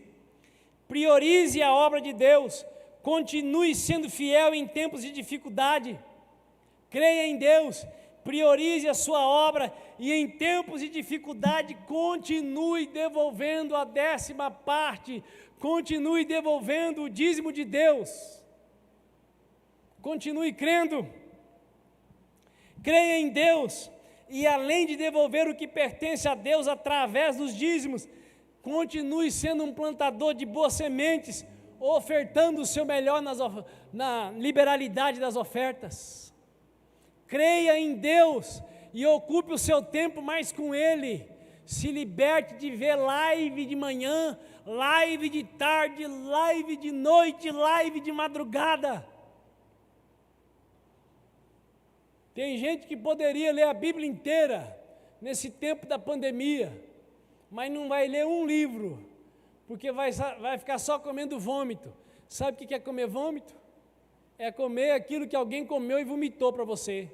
priorize a obra de Deus, continue sendo fiel em tempos de dificuldade. Creia em Deus, priorize a sua obra e em tempos de dificuldade continue devolvendo a 10ª parte, continue devolvendo o dízimo de Deus. Continue crendo. Creia em Deus e além de devolver o que pertence a Deus através dos dízimos, continue sendo um plantador de boas sementes, ofertando o seu melhor na liberalidade das ofertas. Creia em Deus e ocupe o seu tempo mais com Ele. Se liberte de ver live de manhã, live de tarde, live de noite, live de madrugada. Tem gente que poderia ler a Bíblia inteira nesse tempo da pandemia, mas não vai ler um livro, porque vai ficar só comendo vômito. Sabe o que é comer vômito? É comer aquilo que alguém comeu e vomitou para você.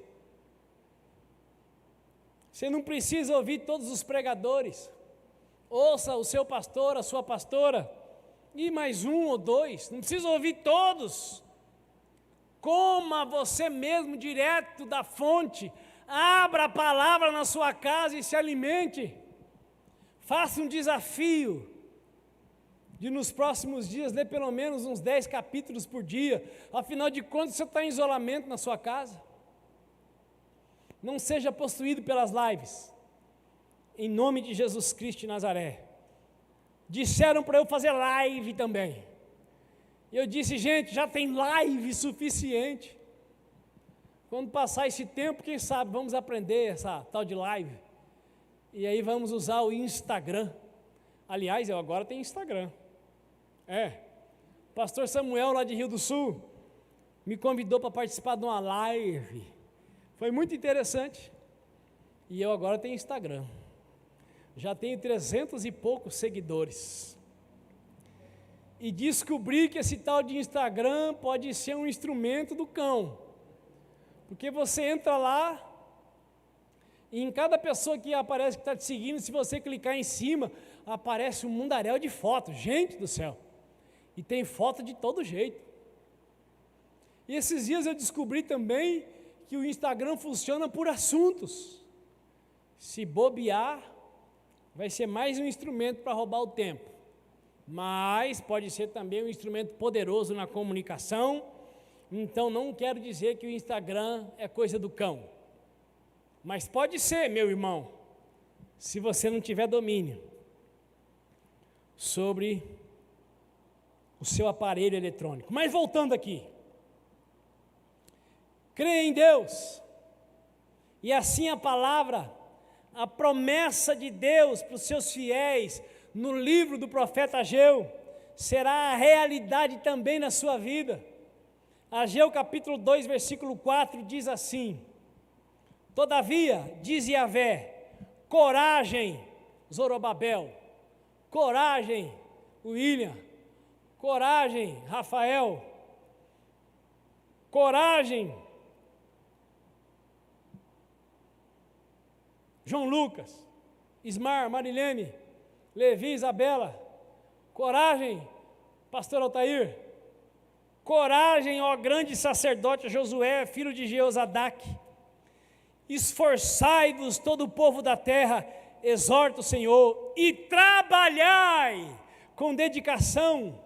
Você não precisa ouvir todos os pregadores. Ouça o seu pastor, a sua pastora, e mais um ou dois, não precisa ouvir todos. Coma você mesmo direto da fonte, abra a palavra na sua casa e se alimente. Faça um desafio de nos próximos dias ler pelo menos uns 10 capítulos por dia. Afinal de contas, você está em isolamento na sua casa. Não seja possuído pelas lives, em nome de Jesus Cristo de Nazaré. Disseram para eu fazer live também. E eu disse, gente, já tem live suficiente. Quando passar esse tempo, quem sabe, vamos aprender essa tal de live. E aí vamos usar o Instagram. Aliás, eu agora tenho Instagram. Pastor Samuel, lá de Rio do Sul, me convidou para participar de uma live. Foi muito interessante. E eu agora tenho Instagram. Já tenho 300 e poucos seguidores. E descobri que esse tal de Instagram pode ser um instrumento do cão. Porque você entra lá E em cada pessoa que aparece que está te seguindo, se você clicar em cima, aparece um mundaréu de fotos. Gente do céu! E tem foto de todo jeito. E esses dias eu descobri também que o Instagram funciona por assuntos. Se bobear, vai ser mais um instrumento para roubar o tempo. Mas pode ser também um instrumento poderoso na comunicação. Então não quero dizer que o Instagram é coisa do cão. Mas pode ser, meu irmão, se você não tiver domínio sobre o seu aparelho eletrônico. Mas voltando aqui. Creia em Deus. E assim a palavra, a promessa de Deus para os seus fiéis, no livro do profeta Ageu, será a realidade também na sua vida. Ageu capítulo 2, versículo 4 diz assim: todavia, diz Yahvé, coragem, Zorobabel, coragem, William, coragem, Rafael, coragem, João Lucas, Ismar, Marilene, Levi, Isabela, coragem, pastor Altair, coragem, ó grande sacerdote Josué, filho de Jeozadaque, esforçai-vos todo o povo da terra, exorta o Senhor, e trabalhai com dedicação,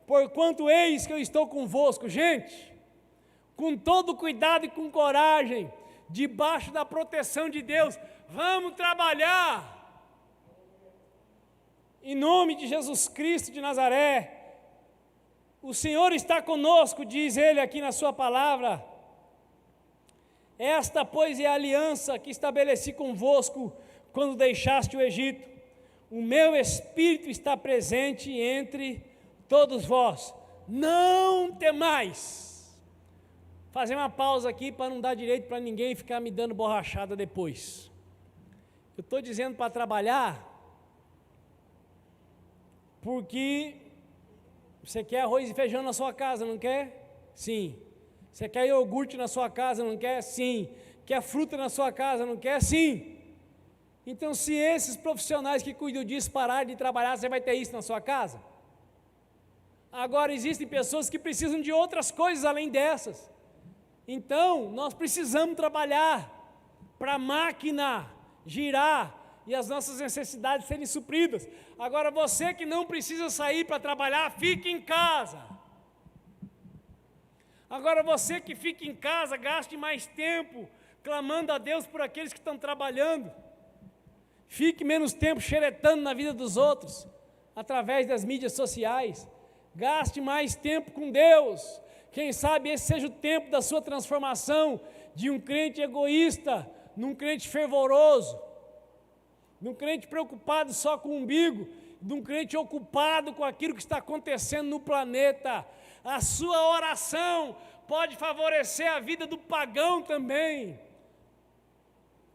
porquanto eis que eu estou convosco. Gente, com todo cuidado e com coragem, debaixo da proteção de Deus, vamos trabalhar. Em nome de Jesus Cristo de Nazaré, o Senhor está conosco, diz Ele aqui na sua palavra. Esta, pois, é a aliança que estabeleci convosco quando deixaste o Egito. O meu Espírito está presente entre todos vós. Não temais. Fazer uma pausa aqui para não dar direito para ninguém ficar me dando borrachada depois. Eu estou dizendo para trabalhar porque você quer arroz e feijão na sua casa, não quer? Sim. Você quer iogurte na sua casa, não quer? Sim. Quer fruta na sua casa, não quer? Sim. Então, se esses profissionais que cuidam disso pararem de trabalhar, você vai ter isso na sua casa? Agora, existem pessoas que precisam de outras coisas além dessas. Então, nós precisamos trabalhar para a máquina girar e as nossas necessidades serem supridas. Agora, você que não precisa sair para trabalhar, fique em casa. Agora, você que fica em casa, gaste mais tempo clamando a Deus por aqueles que estão trabalhando. Fique menos tempo xeretando na vida dos outros, através das mídias sociais. Gaste mais tempo com Deus. Quem sabe esse seja o tempo da sua transformação de um crente egoísta num crente fervoroso, num crente preocupado só com o umbigo, de um crente ocupado com aquilo que está acontecendo no planeta. A sua oração pode favorecer a vida do pagão também.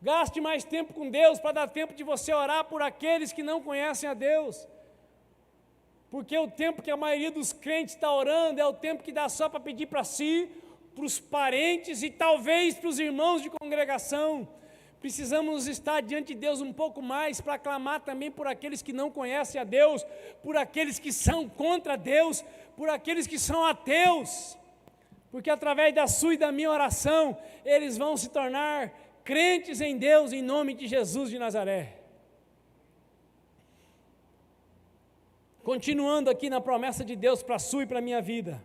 Gaste mais tempo com Deus para dar tempo de você orar por aqueles que não conhecem a Deus. Porque o tempo que a maioria dos crentes está orando é o tempo que dá só para pedir para si, para os parentes e talvez para os irmãos de congregação. Precisamos estar diante de Deus um pouco mais para clamar também por aqueles que não conhecem a Deus, por aqueles que são contra Deus, por aqueles que são ateus. Porque através da sua e da minha oração, eles vão se tornar crentes em Deus, em nome de Jesus de Nazaré. Continuando aqui na promessa de Deus para a sua e para a minha vida.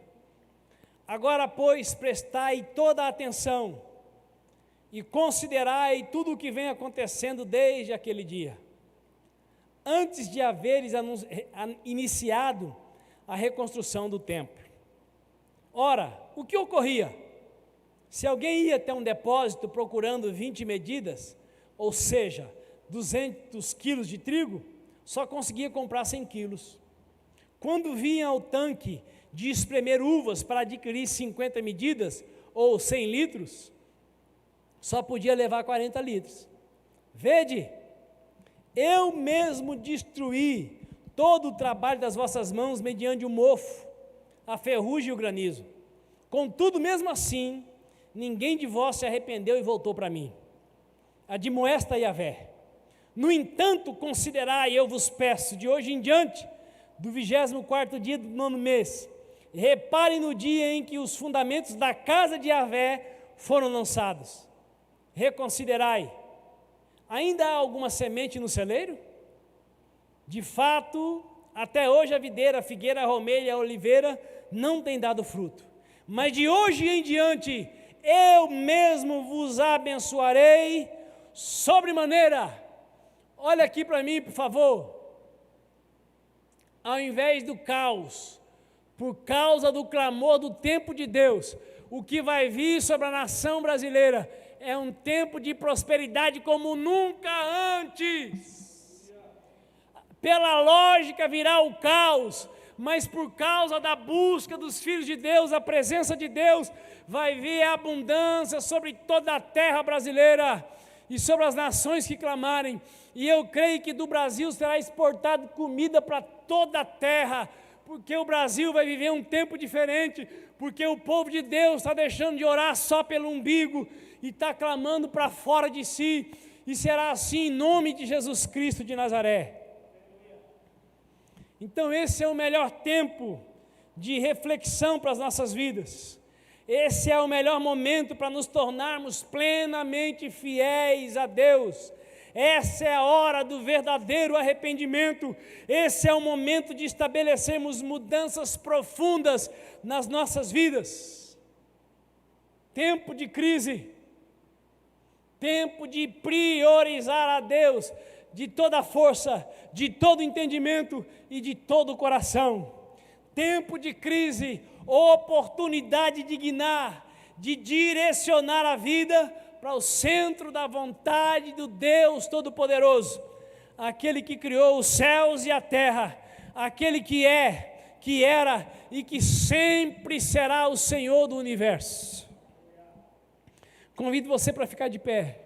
Agora, pois, prestai toda a atenção e considerai tudo o que vem acontecendo desde aquele dia, antes de haveres iniciado a reconstrução do templo. Ora, o que ocorria? Se alguém ia até um depósito procurando 20 medidas, ou seja, 200 quilos de trigo, só conseguia comprar 100 quilos. Quando vinha ao tanque de espremer uvas para adquirir 50 medidas, ou 100 litros, só podia levar 40 litros. Vede, eu mesmo destruí todo o trabalho das vossas mãos mediante o mofo, a ferrugem e o granizo. Contudo, mesmo assim, ninguém de vós se arrependeu e voltou para mim. admoesta Yahvé. No entanto, considerai, eu vos peço, de hoje em diante, do 24º dia do 9º mês, reparem no dia em que os fundamentos da casa de Yahvé foram lançados. Reconsiderai. Ainda há alguma semente no celeiro? De fato, até hoje a videira, a figueira, a romeira e a oliveira não têm dado fruto. Mas de hoje em diante, eu mesmo vos abençoarei sobremaneira. Olha aqui para mim, por favor. Ao invés do caos, por causa do clamor do tempo de Deus, o que vai vir sobre a nação brasileira é um tempo de prosperidade como nunca antes. Pela lógica virá o caos, mas por causa da busca dos filhos de Deus, a presença de Deus, vai vir a abundância sobre toda a terra brasileira e sobre as nações que clamarem. E eu creio que do Brasil será exportado comida para toda a terra, porque o Brasil vai viver um tempo diferente, porque o povo de Deus está deixando de orar só pelo umbigo e está clamando para fora de si, e será assim em nome de Jesus Cristo de Nazaré. Então esse é o melhor tempo de reflexão para as nossas vidas. Esse é o melhor momento para nos tornarmos plenamente fiéis a Deus. Essa é a hora do verdadeiro arrependimento. Esse é o momento de estabelecermos mudanças profundas nas nossas vidas. Tempo de crise. Tempo de priorizar a Deus de toda a força, de todo entendimento e de todo o coração. Tempo de crise, oportunidade de guiar, de direcionar a vida para o centro da vontade do Deus Todo-Poderoso, aquele que criou os céus e a terra, aquele que é, que era e que sempre será o Senhor do universo. Convido você para ficar de pé,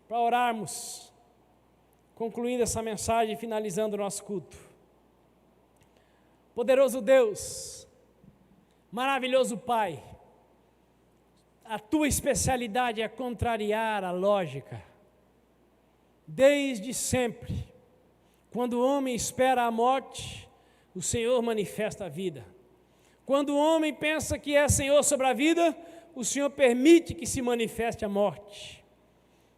para orarmos, concluindo essa mensagem e finalizando o nosso culto. Poderoso Deus, maravilhoso Pai, a tua especialidade é contrariar a lógica. Desde sempre, quando o homem espera a morte, o Senhor manifesta a vida. Quando o homem pensa que é Senhor sobre a vida, o Senhor permite que se manifeste a morte.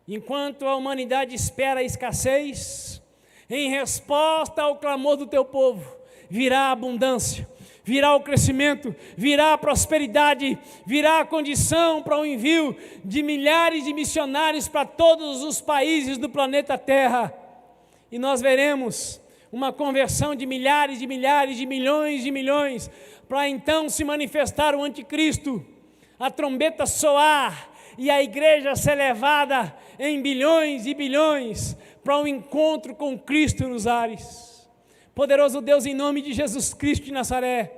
Enquanto a humanidade espera a escassez, em resposta ao clamor do teu povo, virá a abundância, virá o crescimento, virá a prosperidade, virá a condição para o envio de milhares de missionários para todos os países do planeta Terra. E nós veremos uma conversão de milhares, de milhões de milhões, para então se manifestar o anticristo, a trombeta soar e a igreja ser levada em bilhões e bilhões para um encontro com Cristo nos ares. Poderoso Deus, em nome de Jesus Cristo de Nazaré,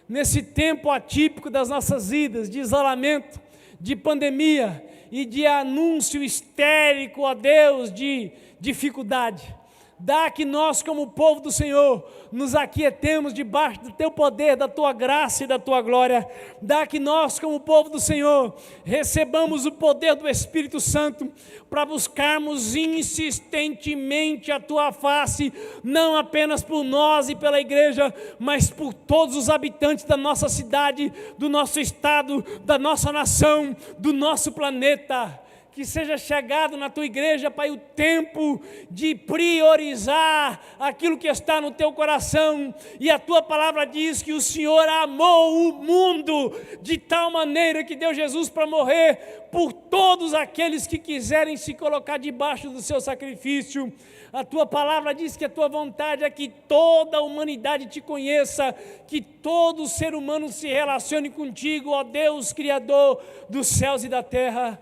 nesse tempo atípico das nossas vidas, de isolamento, de pandemia e de anúncio histérico, ó Deus, de dificuldade, dá que nós, como povo do Senhor, nos aquietemos debaixo do Teu poder, da Tua graça e da Tua glória. Dá que nós, como povo do Senhor, recebamos o poder do Espírito Santo para buscarmos insistentemente a Tua face, não apenas por nós e pela igreja, mas por todos os habitantes da nossa cidade, do nosso estado, da nossa nação, do nosso planeta. Que seja chegado na tua igreja, Pai, o tempo de priorizar aquilo que está no teu coração. E a tua palavra diz que o Senhor amou o mundo de tal maneira que deu Jesus para morrer por todos aqueles que quiserem se colocar debaixo do seu sacrifício. A tua palavra diz que a tua vontade é que toda a humanidade te conheça, que todo ser humano se relacione contigo, ó Deus, Criador dos céus e da terra.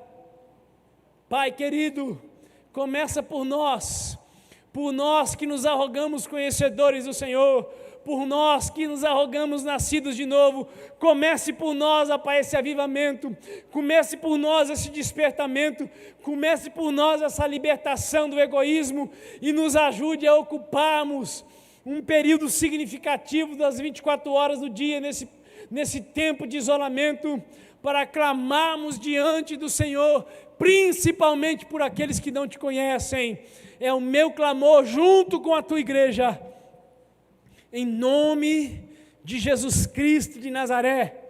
Pai querido, começa por nós que nos arrogamos conhecedores do Senhor, por nós que nos arrogamos nascidos de novo. Comece por nós, ó Pai, esse avivamento, comece por nós esse despertamento, comece por nós essa libertação do egoísmo e nos ajude a ocuparmos um período significativo das 24 horas do dia nesse tempo de isolamento, para clamarmos diante do Senhor principalmente por aqueles que não te conhecem. É o meu clamor junto com a tua igreja, em nome de Jesus Cristo de Nazaré,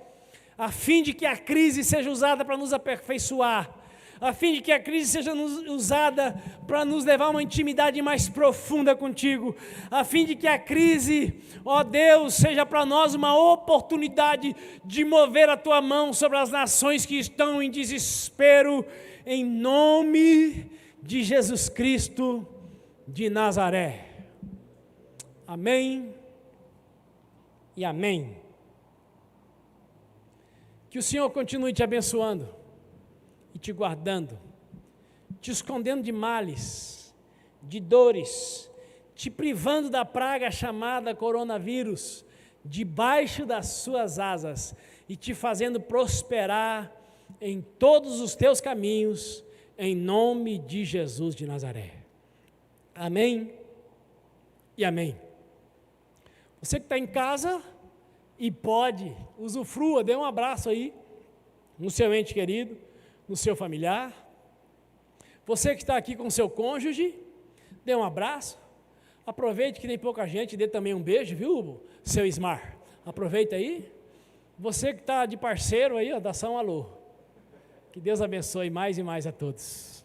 a fim de que a crise seja usada para nos aperfeiçoar, a fim de que a crise seja usada para nos levar a uma intimidade mais profunda contigo, a fim de que a crise, ó Deus, seja para nós uma oportunidade de mover a tua mão sobre as nações que estão em desespero, em nome de Jesus Cristo de Nazaré. Amém e amém. Que o Senhor continue te abençoando e te guardando, te escondendo de males, de dores, te privando da praga chamada coronavírus, debaixo das suas asas, e te fazendo prosperar em todos os teus caminhos, em nome de Jesus de Nazaré. Amém e amém. Você que está em casa e pode, usufrua, dê um abraço aí no seu ente querido, no seu familiar. Você que está aqui com seu cônjuge, dê um abraço. Aproveite que tem pouca gente, dê também um beijo, viu, seu Ismar? Aproveita aí. Você que está de parceiro aí, ó, dá só um alô. Que Deus abençoe mais e mais a todos.